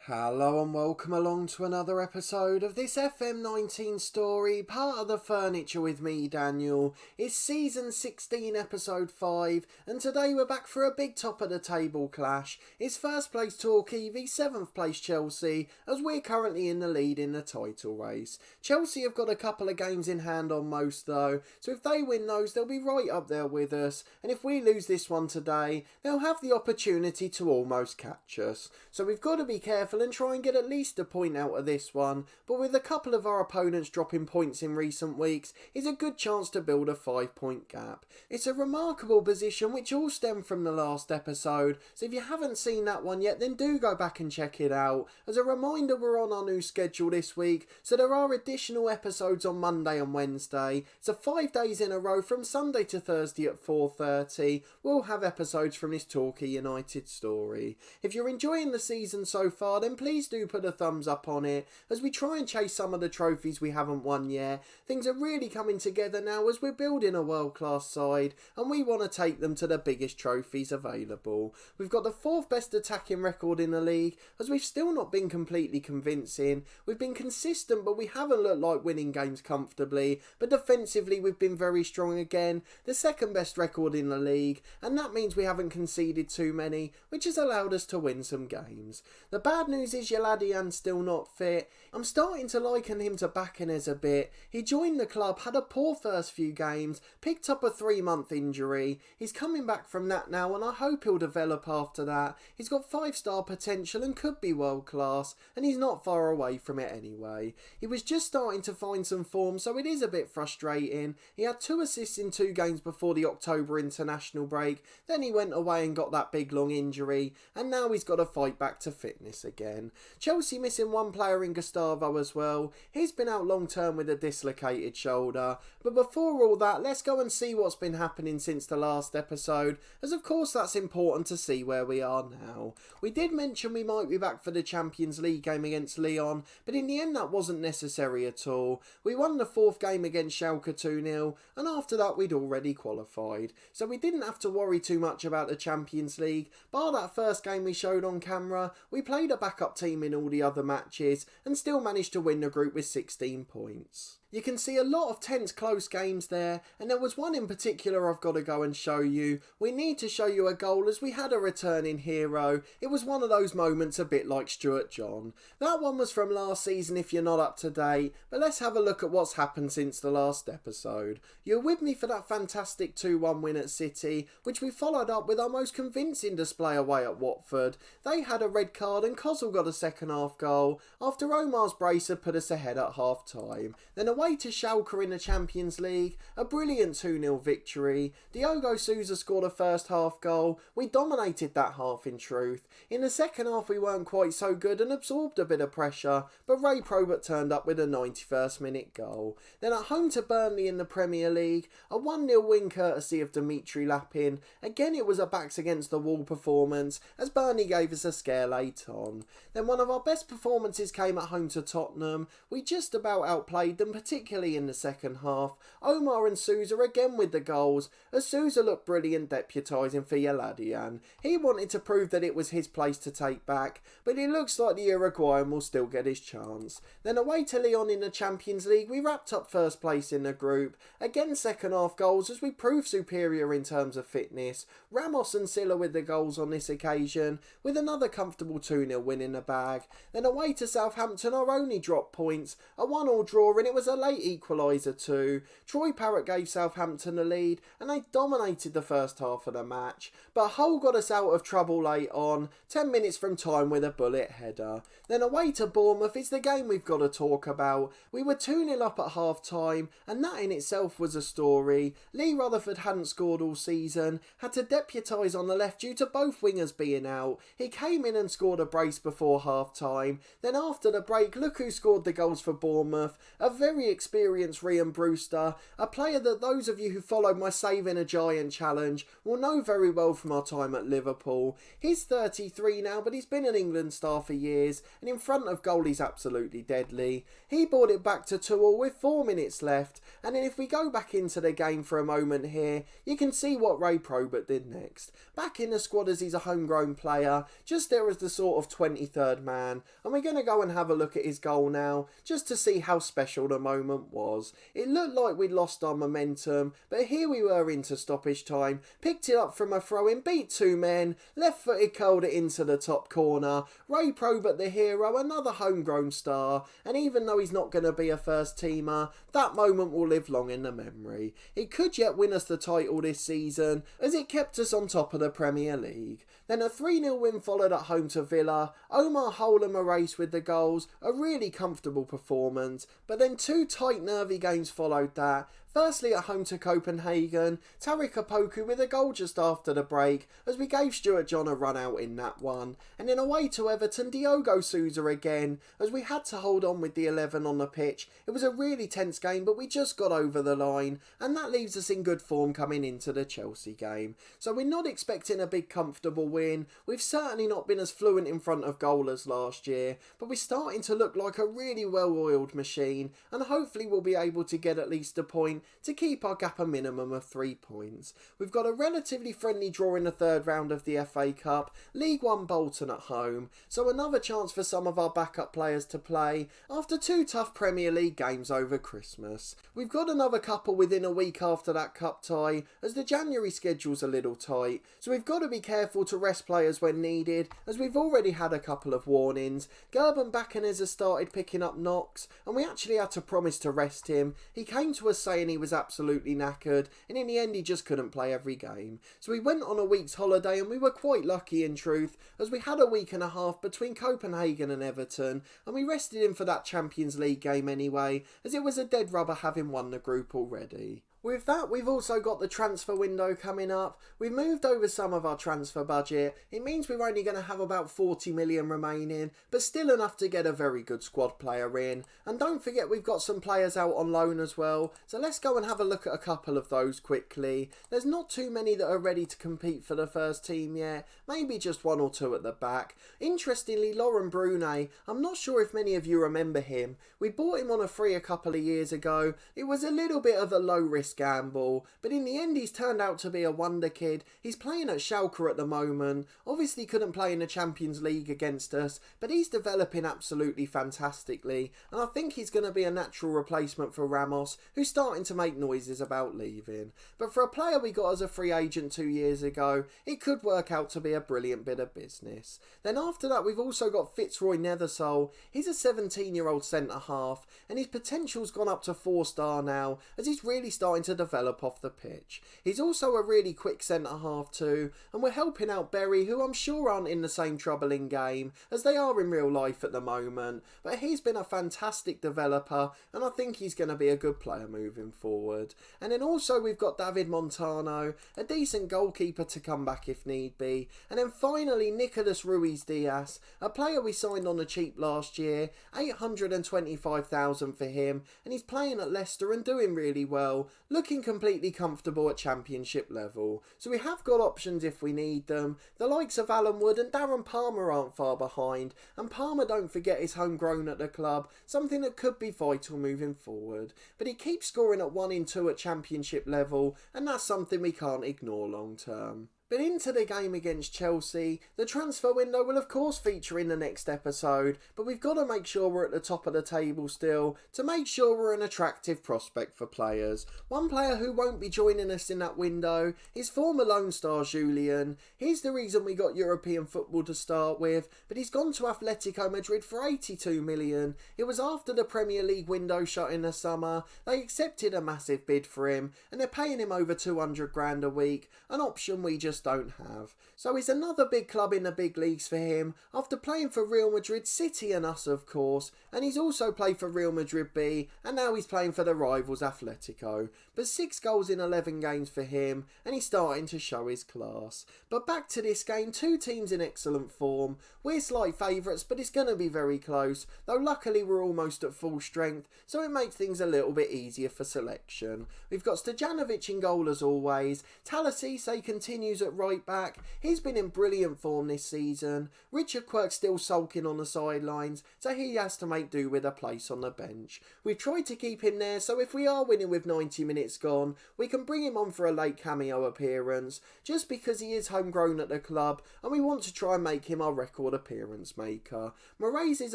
Hello and welcome along to another episode of this FM19 story, part of the Furniture with me, Daniel. It's season 16, episode 5, and today we're back for a big top of the table clash. It's first place Torquay v 7th place Chelsea, as we're currently in the lead in the title race. Chelsea have got a couple of games in hand on most though, so if they win those they'll be right up there with us, and if we lose this one today, they'll have the opportunity to almost catch us. So we've got to be careful and try and get at least a point out of this one, but with a couple of our opponents dropping points in recent weeks, it's a good chance to build a 5-point gap. It's a remarkable position which all stemmed from the last episode, so if you haven't seen that one yet then do go back and check it out. As a reminder, we're on our new schedule this week, so there are additional episodes on Monday and Wednesday, so 5 days in a row from Sunday to Thursday at 4:30 we'll have episodes from this Torquay United story. If you're enjoying the season so far then please do put a thumbs up on it as we try and chase some of the trophies we haven't won yet. Things are really coming together now as we're building a world-class side and we want to take them to the biggest trophies available. We've got the 4th best attacking record in the league as we've still not been completely convincing. We've been consistent but we haven't looked like winning games comfortably, but defensively we've been very strong again. The 2nd best record in the league, and that means we haven't conceded too many, which has allowed us to win some games. The bad news is Yaladian's still not fit. I'm starting to liken him to Baccanes a bit. He joined the club, had a poor first few games, picked up a 3-month injury. He's coming back from that now and I hope he'll develop after that. He's got 5-star potential and could be world class, and he's not far away from it anyway. He was just starting to find some form, so it is a bit frustrating. He had 2 assists in 2 games before the October international break, then he went away and got that big long injury, and now he's got to fight back to fitness again. Chelsea missing one player in Gustavo as well. He's been out long term with a dislocated shoulder. But before all that, let's go and see what's been happening since the last episode, as of course that's important to see where we are now. We did mention we might be back for the Champions League game against Lyon, but in the end that wasn't necessary at all. We won the 4th game against Schalke 2-0, and after that we'd already qualified. So we didn't have to worry too much about the Champions League. Bar that first game we showed on camera, we played a backup team in all the other matches and still managed to win the group with 16 points. You can see a lot of tense close games there, and there was one in particular I've got to go and show you. We need to show you a goal as we had a returning hero. It was one of those moments a bit like Stuart John. That one was from last season if you're not up to date, but let's have a look at what's happened since the last episode. You're with me for that fantastic 2-1 win at City, which we followed up with our most convincing display away at Watford. They had a red card and Kozul got a second half goal after Omar's brace had put us ahead at half time. Then away to Schalke in the Champions League, a brilliant 2-0 victory. Diogo Sousa scored a first half goal. We dominated that half in truth. In the second half we weren't quite so good and absorbed a bit of pressure, but Ray Probert turned up with a 91st minute goal. Then at home to Burnley in the Premier League, a 1-0 win courtesy of Dimitri Lapin. Again it was a backs against the wall performance as Burnley gave us a scare late on. Then one of our best performances came at home to Tottenham. We just about outplayed them, particularly in the second half. Omar and Sousa again with the goals, as Sousa looked brilliant deputising for Yaladian. He wanted to prove that it was his place to take back, but it looks like the Uruguayan will still get his chance. Then away to Lyon in the Champions League, we wrapped up first place in the group. Again second half goals as we proved superior in terms of fitness. Ramos and Silla with the goals on this occasion, with another comfortable 2-0 win in the bag. Then away to Southampton, our only drop points, a 1-1 draw, and it was a late equaliser too. Troy Parrott gave Southampton the lead and they dominated the first half of the match, but Hull got us out of trouble late on, 10 minutes from time with a bullet header. Then away to Bournemouth is the game we've got to talk about. We were 2-0 up at half time and that in itself was a story. Lee Rutherford hadn't scored all season, had to deputise on the left due to both wingers being out. He came in and scored a brace before half time. Then after the break, look who scored the goals for Bournemouth. A very experienced Ryan Brewster, a player that those of you who followed my Saving a Giant challenge will know very well from our time at Liverpool. He's 33 now, but he's been an England star for years, and in front of goal he's absolutely deadly. He brought it back to 2-2 with 4 minutes left, and then if we go back into the game for a moment here, you can see what Ray Probert did next. Back in the squad as he's a homegrown player, just there as the sort of 23rd man, and we're going to go and have a look at his goal now, just to see how special the moment was. It looked like we'd lost our momentum, but here we were into stoppage time, picked it up from a throw-in, beat 2 men, left-footed curled it into the top corner. Ray Probert the hero, another homegrown star, and even though he's not going to be a first teamer, that moment will live long in the memory. It could yet win us the title this season, as it kept us on top of the Premier League. Then a 3-0 win followed at home to Villa. Omar Holm a race with the goals, a really comfortable performance, but then 2 tight nervy games followed that. Firstly at home to Copenhagen, Tariq Opoku with a goal just after the break as we gave Stuart John a run out in that one. And then away to Everton, Diogo Sousa again as we had to hold on with the 11 on the pitch. It was a really tense game, but we just got over the line, and that leaves us in good form coming into the Chelsea game. So we're not expecting a big comfortable win. We've certainly not been as fluent in front of goal as last year, but we're starting to look like a really well-oiled machine, and hopefully we'll be able to get at least a point to keep our gap a minimum of 3 points. We've got a relatively friendly draw in the third round of the FA Cup, League One Bolton at home, so another chance for some of our backup players to play after 2 tough Premier League games over Christmas. We've got another couple within a week after that cup tie, as the January schedule's a little tight, so we've got to be careful to rest players when needed, as we've already had a couple of warnings. Gerben Bacanes has started picking up knocks, and we actually had to promise to rest him. He came to us saying he was absolutely knackered, and in the end he just couldn't play every game. So we went on a week's holiday, and we were quite lucky in truth, as we had a week and a half between Copenhagen and Everton, and we rested him for that Champions League game anyway, as it was a dead rubber having won the group already. With that, we've also got the transfer window coming up. We've moved over some of our transfer budget. It means we're only going to have about 40 million remaining, but still enough to get a very good squad player in. And don't forget we've got some players out on loan as well, so let's go and have a look at a couple of those quickly. There's not too many that are ready to compete for the first team yet, maybe just 1 or 2 at the back. Interestingly, Lauren Brunet, I'm not sure if many of you remember him. We bought him on a free a couple of years ago. It was a little bit of a low risk gamble, but in the end he's turned out to be a wonder kid. He's playing at Schalke at the moment, obviously couldn't play in the Champions League against us, but he's developing absolutely fantastically, and I think he's going to be a natural replacement for Ramos, who's starting to make noises about leaving. But for a player we got as a free agent 2 years ago, it could work out to be a brilliant bit of business. Then after that we've also got Fitzroy Nethersole. He's a 17-year-old centre-half, and his potential's gone up to 4-star now, as he's really starting to develop off the pitch. He's also a really quick centre-half too, and we're helping out Berry, who I'm sure aren't in the same trouble in game as they are in real life at the moment, but he's been a fantastic developer, and I think he's going to be a good player moving forward. And then also we've got David Montano, a decent goalkeeper to come back if need be. And then finally Nicolas Ruiz Diaz, a player we signed on the cheap last year, 825,000 for him, and he's playing at Leicester and doing really well, looking completely comfortable at Championship level. So we have got options if we need them. The likes of Alan Wood and Darren Palmer aren't far behind, and Palmer, don't forget, is homegrown at the club, something that could be vital moving forward. But he keeps scoring at 1 in 2 at Championship level, and that's something we can't ignore long term. But into the game against Chelsea, the transfer window will of course feature in the next episode, but we've got to make sure we're at the top of the table still, to make sure we're an attractive prospect for players. One player who won't be joining us in that window is former Lone Star Julian. He's the reason we got European football to start with, but he's gone to Atletico Madrid for 82 million. It was after the Premier League window shut in the summer. They accepted a massive bid for him, and they're paying him over 200 grand a week, an option we just just don't have. So he's another big club in the big leagues for him, after playing for Real Madrid City and us of course, and he's also played for Real Madrid B, and now he's playing for the rivals Atletico. But 6 goals in 11 games for him, and he's starting to show his class. But back to this game, 2 teams in excellent form. We're slight favourites, but it's going to be very close, though luckily we're almost at full strength, so it makes things a little bit easier for selection. We've got Stojanovic in goal as always. Talasise continues at right back. He's been in brilliant form this season. Richard Quirk's still sulking on the sidelines, so he has to make do with a place on the bench. We've tried to keep him there, so if we are winning with 90 minutes gone, we can bring him on for a late cameo appearance, just because he is homegrown at the club, and we want to try and make him our record appearance maker. Moraes is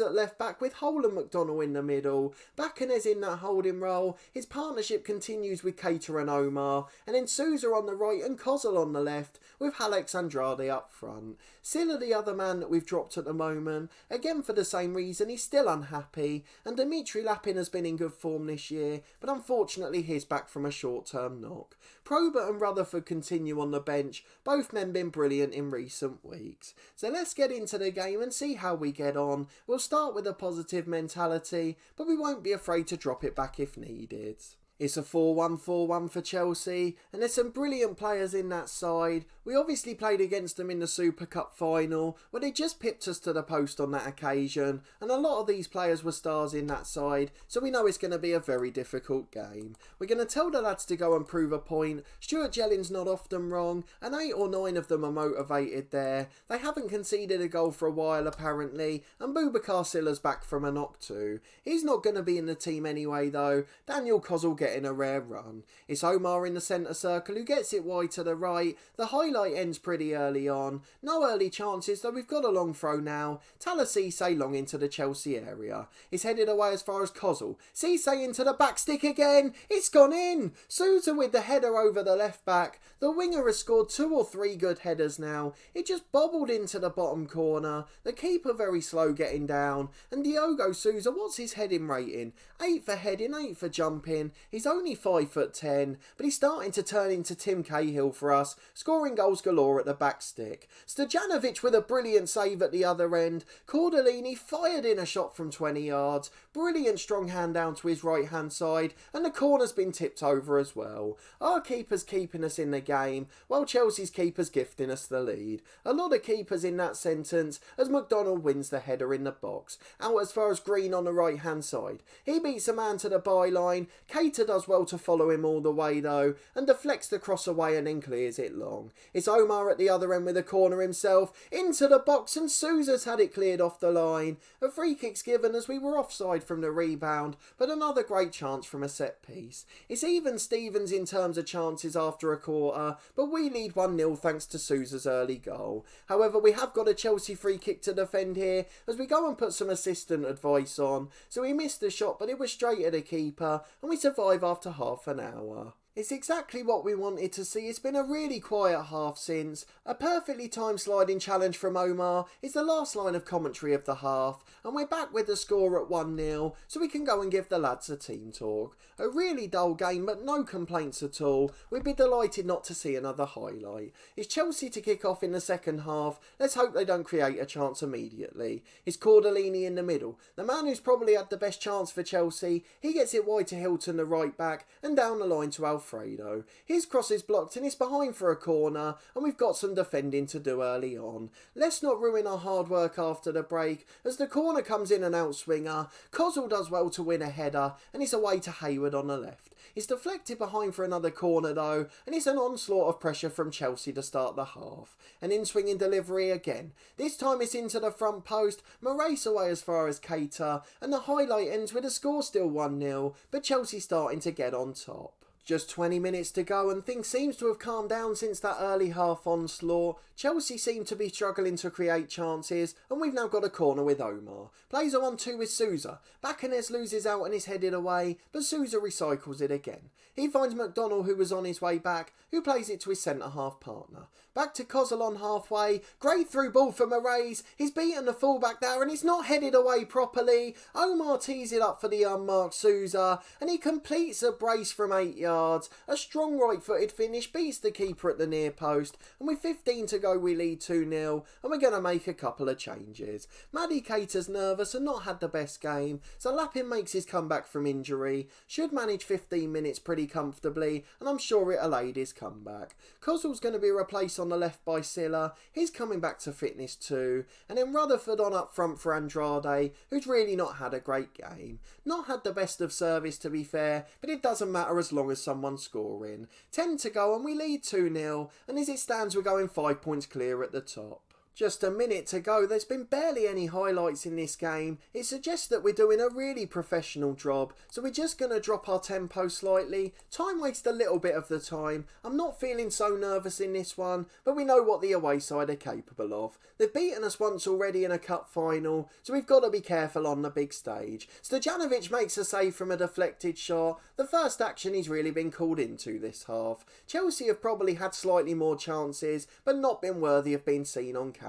at left back with Hole and McDonnell in the middle. Bacanes in that holding role. His partnership continues with Keita and Omar, and then Sousa on the right and Kozil on the left, with Alex Andrade up front. Silla, the other man that we've dropped at the moment, again for the same reason, he's still unhappy, and Dimitri Lapin has been in good form this year, but unfortunately he's back from a short-term knock. Probert and Rutherford continue on the bench, both men been brilliant in recent weeks. So let's get into the game and see how we get on. We'll start with a positive mentality, but we won't be afraid to drop it back if needed. It's a 4-1-4-1 for Chelsea, and there's some brilliant players in that side. We obviously played against them in the Super Cup final, where they just pipped us to the post on that occasion, and a lot of these players were stars in that side, so we know it's going to be a very difficult game. We're going to tell the lads to go and prove a point. Stuart Jelling's not often wrong, and 8 or 9 of them are motivated there. They haven't conceded a goal for a while apparently, and Boubacar Silla's back from a knock too. He's not going to be in the team anyway though. Daniel Kozil getting a rare run. It's Omar in the centre circle who gets it wide to the right. The highlight ends pretty early on. No early chances, though we've got a long throw now. Talasise long into the Chelsea area. It's headed away as far as Kozil. Cisse into the back stick again. It's gone in. Sousa with the header over the left back. The winger has scored 2 or 3 good headers now. It just bobbled into the bottom corner. The keeper very slow getting down. And Diogo Sousa, what's his heading rating? 8 for heading, 8 for jumping. He's only 5'10", but he's starting to turn into Tim Cahill for us, scoring goals galore at the back stick. Stojanovic with a brilliant save at the other end. Cordellini fired in a shot from 20 yards. Brilliant strong hand down to his right hand side, and the corner's been tipped over as well. Our keeper's keeping us in the game, while Chelsea's keeper's gifting us the lead. A lot of keepers in that sentence, as McDonald wins the header in the box. Out as far as Green on the right hand side. He beats a man to the byline. Keita does well to follow him all the way though, and deflects the cross away and then clears it long. It's Omar at the other end with a corner himself, into the box, and Sousa's had it cleared off the line. A free kick's given as we were offside from the rebound, but another great chance from a set piece. It's even Stevens in terms of chances after a quarter, but we lead 1-0 thanks to Sousa's early goal. However, we have got a Chelsea free kick to defend here, as we go and put some assistant advice on. So we missed the shot, but it was straight at the keeper, and we survive after half an hour. It's exactly what we wanted to see. It's been a really quiet half since. A perfectly timed sliding challenge from Omar is the last line of commentary of the half, and we're back with the score at 1-0, so we can go and give the lads a team talk. A really dull game, but no complaints at all. We'd be delighted not to see another highlight. It's Chelsea to kick off in the second half. Let's hope they don't create a chance immediately. It's Cordellini in the middle. The man who's probably had the best chance for Chelsea. He gets it wide to Hilton, the right back, and down the line to Alfredo. His cross is blocked and it's behind for a corner, and we've got some defending to do early on. Let's not ruin our hard work after the break, as the corner comes in an outswinger. Kozil does well to win a header, and it's away to Hayward on the left. It's deflected behind for another corner though, and it's an onslaught of pressure from Chelsea to start the half. An in-swinging delivery again. This time it's into the front post, Moraes away as far as Keita, and the highlight ends with a score still 1-0, but Chelsea starting to get on top. Just 20 minutes to go and things seems to have calmed down since that early half onslaught. Chelsea seem to be struggling to create chances, and we've now got a corner with Omar. Plays a 1-2 with Souza. Baccanes loses out and is headed away, but Souza recycles it again. He finds McDonnell, who was on his way back, who plays it to his centre-half partner. Back to Kozil on halfway. Great through ball for Moraes. He's beaten the fullback there and he's not headed away properly. Omar tees it up for the unmarked Souza and he completes a brace from 8 yards. A strong right-footed finish beats the keeper at the near post, and with 15 to go we lead 2-0 and we're going to make a couple of changes. Maddie Cater's nervous and not had the best game, so Lapin makes his comeback from injury. Should manage 15 minutes pretty comfortably, and I'm sure it'll aid his comeback. Kozil's going to be replaced on the left by Silla. He's coming back to fitness too. And then Rutherford on up front for Andrade, who's really not had a great game. Not had the best of service to be fair, but it doesn't matter as long as someone's scoring. 10 to go and we lead 2-0, and as it stands we're going 5 points clear at the top. Just a minute to go, there's been barely any highlights in this game. It suggests that we're doing a really professional job, so we're just going to drop our tempo slightly. Time waste a little bit of the time. I'm not feeling so nervous in this one, but we know what the away side are capable of. They've beaten us once already in a cup final, so we've got to be careful on the big stage. Stojanovic makes a save from a deflected shot, the first action he's really been called into this half. Chelsea have probably had slightly more chances, but not been worthy of being seen on camera.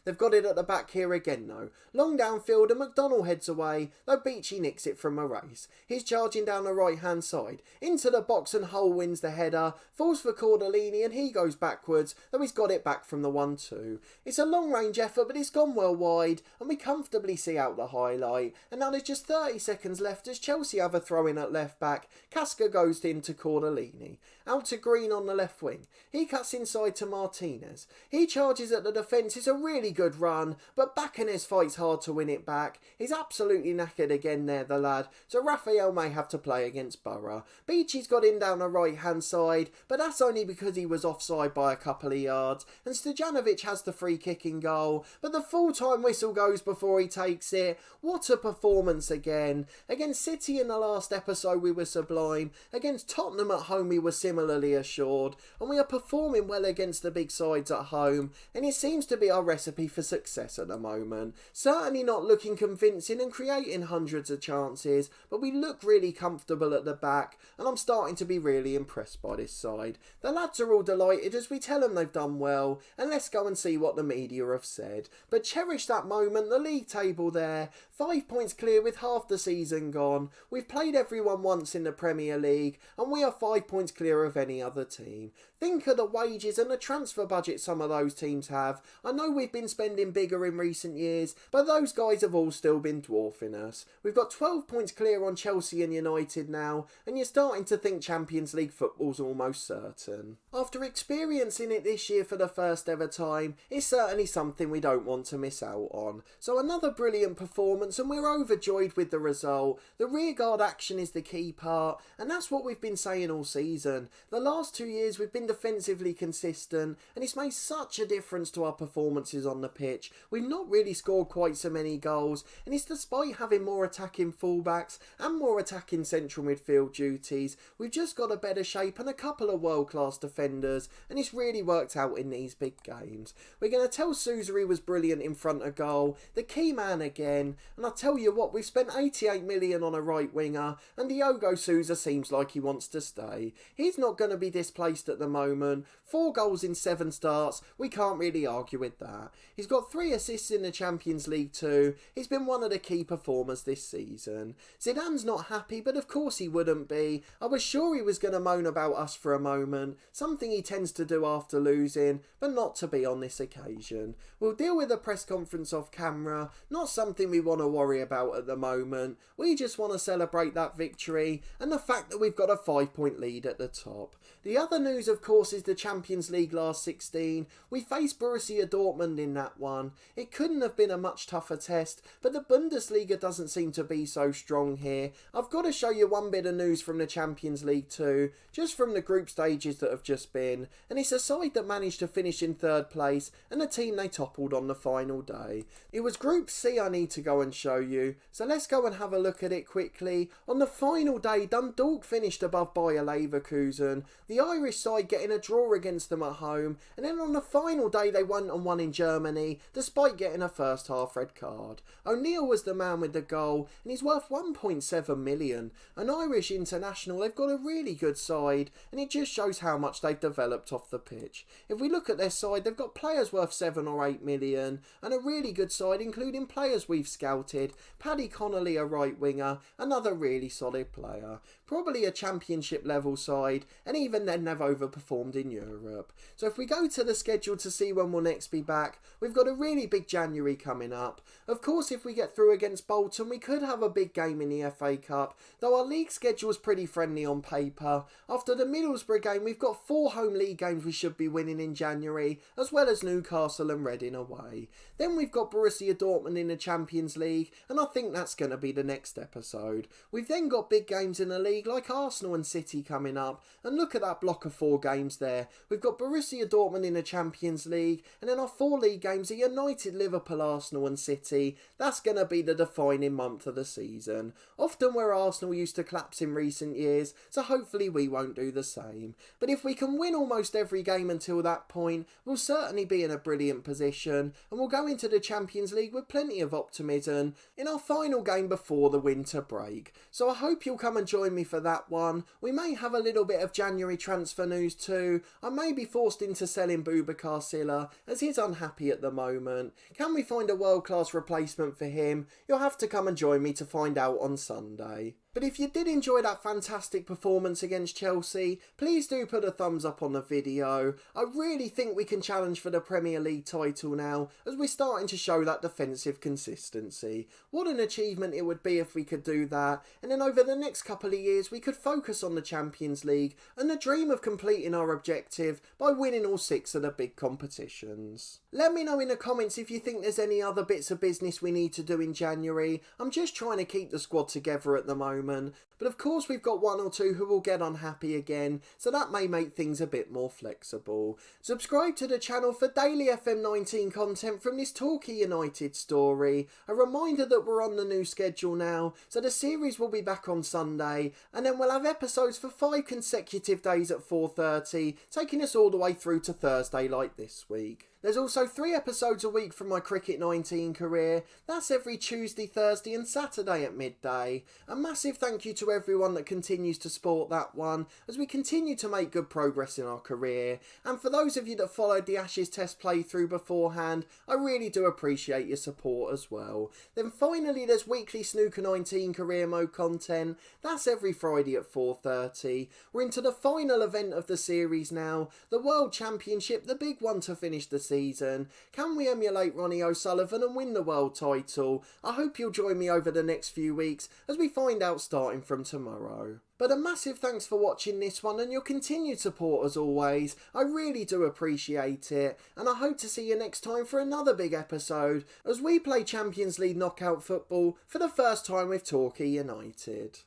They've got it at the back here again though. Long downfield and McDonnell heads away, though Beachy nicks it from Moraes. He's charging down the right hand side. Into the box and Hull wins the header. Falls for Cordellini and he goes backwards, though he's got it back from the 1-2. It's a long range effort but it's gone well wide and we comfortably see out the highlight. And now there's just 30 seconds left as Chelsea have a throw in at left back. Casca goes in to Cordellini. Out to Green on the left wing. He cuts inside to Martinez. He charges at the defence. It's a really good run, but Baccanes fights hard to win it back. He's absolutely knackered again there, the lad, so Raphael may have to play against Borough. Beachy's got in down the right hand side, but that's only because he was offside by a couple of yards, and Stojanovic has the free kicking goal, but the full-time whistle goes before he takes it. What a performance again. Against City in the last episode we were sublime, against Tottenham at home we were similarly assured, and we are performing well against the big sides at home, and it seems to be our recipe for success at the moment. Certainly not looking convincing and creating hundreds of chances, but we look really comfortable at the back, and I'm starting to be really impressed by this side. The lads are all delighted as we tell them they've done well, and let's go and see what the media have said. But cherish that moment, the league table there, 5 points clear with half the season gone. We've played everyone once in the Premier League, and we are 5 points clear of any other team. Think of the wages and the transfer budget some of those teams have. I know we've been spending bigger in recent years, but those guys have all still been dwarfing us. We've got 12 points clear on Chelsea and United now, and you're starting to think Champions League football's almost certain. After experiencing it this year for the first ever time, it's certainly something we don't want to miss out on. So another brilliant performance and we're overjoyed with the result. The rearguard action is the key part, and that's what we've been saying all season. The last 2 years we've been defensively consistent, and it's made such a difference to our performances on the pitch. We've not really scored quite so many goals, and it's despite having more attacking fullbacks and more attacking central midfield duties. We've just got a better shape and a couple of world-class defenders, and it's really worked out in these big games. We're going to tell Souza he was brilliant in front of goal, the key man again, and I'll tell you what, we've spent 88 million on a right winger, and Diogo Souza seems like he wants to stay. He's not going to be displaced at the moment. 4 goals in 7 starts, we can't really argue with that. He's got 3 assists in the Champions League too. He's been one of the key performers this season. Zidane's not happy, but of course he wouldn't be. I was sure he was going to moan about us for a moment, something he tends to do after losing, but not to be on this occasion. We'll deal with the press conference off camera, not something we want to worry about at the moment. We just want to celebrate that victory and the fact that we've got a 5-point lead at the top. The other news of course is the Champions League last 16. We faced Borussia Dortmund in that one. It couldn't have been a much tougher test, but the Bundesliga doesn't seem to be so strong here. I've got to show you one bit of news from the Champions League too, just from the group stages that have just been, and it's a side that managed to finish in 3rd place and a team they toppled on the final day. It was Group C I need to go and show you, so let's go and have a look at it quickly. On the final day, Dundalk finished above Bayer Leverkusen, frozen, the Irish side getting a draw against them at home, and then on the final day they went and won in Germany despite getting a first half red card. O'Neill was the man with the goal and he's worth 1.7 million. An Irish international, they've got a really good side and it just shows how much they've developed off the pitch. If we look at their side, they've got players worth 7 or 8 million and a really good side including players we've scouted. Paddy Connolly, a right winger, another really solid player. Probably a championship level side, and even then they've overperformed in Europe. So if we go to the schedule to see when we'll next be back, we've got a really big January coming up. Of course, if we get through against Bolton, we could have a big game in the FA Cup, though our league schedule is pretty friendly on paper. After the Middlesbrough game, we've got 4 home league games we should be winning in January, as well as Newcastle and Reading away. Then we've got Borussia Dortmund in the Champions League, and I think that's going to be the next episode. We've then got big games in the league like Arsenal and City coming up, and look at that block of 4 games there. We've got Borussia Dortmund in the Champions League, and then our 4 league games are United, Liverpool, Arsenal and City. That's going to be the defining month of the season. Often where Arsenal used to collapse in recent years, so hopefully we won't do the same. But if we can win almost every game until that point, we'll certainly be in a brilliant position, and we'll go into the Champions League with plenty of optimism in our final game before the winter break. So I hope you'll come and join me for that one. We may have a little bit of January transfer news too. I may be forced into selling Boubacar Silla as he's unhappy at the moment. Can we find a world-class replacement for him? You'll have to come and join me to find out on Sunday. But if you did enjoy that fantastic performance against Chelsea, please do put a thumbs up on the video. I really think we can challenge for the Premier League title now, as we're starting to show that defensive consistency. What an achievement it would be if we could do that, and then over the next couple of years we could focus on the Champions League and the dream of completing our objective by winning all 6 of the big competitions. Let me know in the comments if you think there's any other bits of business we need to do in January. I'm just trying to keep the squad together at the moment. But of course we've got 1 or 2 who will get unhappy again, so that may make things a bit more flexible. Subscribe to the channel for daily FM19 content from this Torquay United story. A reminder that we're on the new schedule now, so the series will be back on Sunday, and then we'll have episodes for 5 consecutive days at 4:30, taking us all the way through to Thursday like this week. There's also 3 episodes a week from my Cricket 19 career. That's every Tuesday, Thursday and Saturday at midday. A massive thank you to everyone that continues to support that one as we continue to make good progress in our career. And for those of you that followed the Ashes Test playthrough beforehand, I really do appreciate your support as well. Then finally there's weekly Snooker 19 career mode content. That's every Friday at 4:30. We're into the final event of the series now, the World Championship, the big one to finish the season. Can we emulate Ronnie O'Sullivan and win the world title? I hope you'll join me over the next few weeks as we find out starting from tomorrow. But a massive thanks for watching this one and your continued support as always. I really do appreciate it, and I hope to see you next time for another big episode as we play Champions League knockout football for the first time with Torquay United.